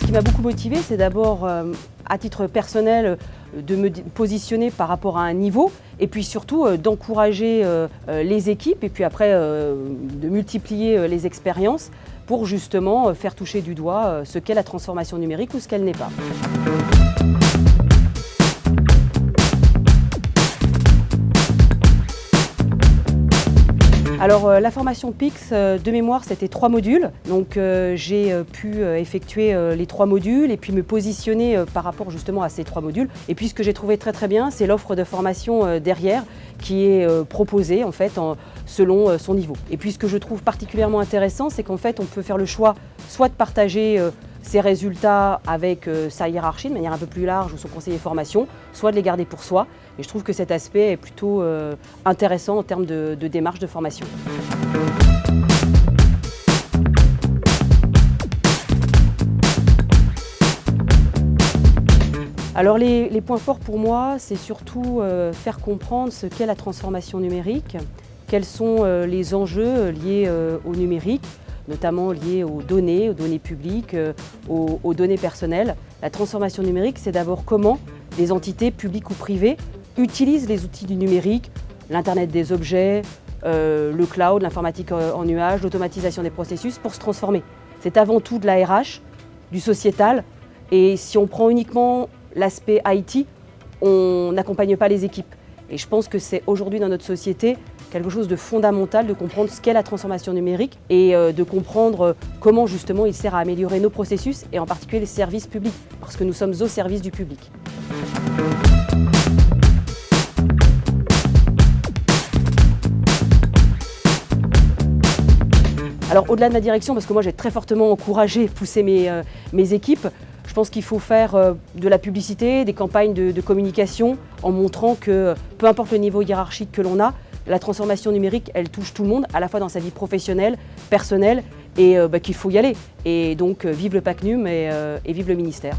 qui m'a beaucoup motivée, c'est d'abord, à titre personnel, de me positionner par rapport à un niveau et puis surtout d'encourager les équipes et puis après de multiplier les expériences pour justement faire toucher du doigt ce qu'est la transformation numérique ou ce qu'elle n'est pas. Alors la formation PIX, de mémoire, c'était 3 modules. Donc j'ai pu effectuer les 3 modules et puis me positionner par rapport justement à ces 3 modules. Et puis ce que j'ai trouvé très bien, c'est l'offre de formation derrière qui est proposée en fait selon son niveau. Et puis ce que je trouve particulièrement intéressant, c'est qu'en fait on peut faire le choix soit de partager ses résultats avec sa hiérarchie de manière un peu plus large ou son conseiller formation, soit de les garder pour soi. Et je trouve que cet aspect est plutôt intéressant en termes de démarche de formation. Alors les points forts pour moi, c'est surtout faire comprendre ce qu'est la transformation numérique, quels sont les enjeux liés au numérique, notamment liés aux données publiques, aux données personnelles. La transformation numérique, c'est d'abord comment les entités publiques ou privées utilisent les outils du numérique, l'Internet des objets, le cloud, l'informatique en nuage, l'automatisation des processus pour se transformer. C'est avant tout de la RH, du sociétal, et si on prend uniquement l'aspect IT, on n'accompagne pas les équipes. Et je pense que c'est aujourd'hui dans notre société quelque chose de fondamental de comprendre ce qu'est la transformation numérique et de comprendre comment justement il sert à améliorer nos processus et en particulier les services publics, parce que nous sommes au service du public. Alors au-delà de ma direction, parce que moi j'ai très fortement encouragé et poussé mes équipes, je pense qu'il faut faire de la publicité, des campagnes de communication en montrant que peu importe le niveau hiérarchique que l'on a, la transformation numérique, elle touche tout le monde, à la fois dans sa vie professionnelle, personnelle, et qu'il faut y aller. Et donc, vive le PACNUM et vive le ministère.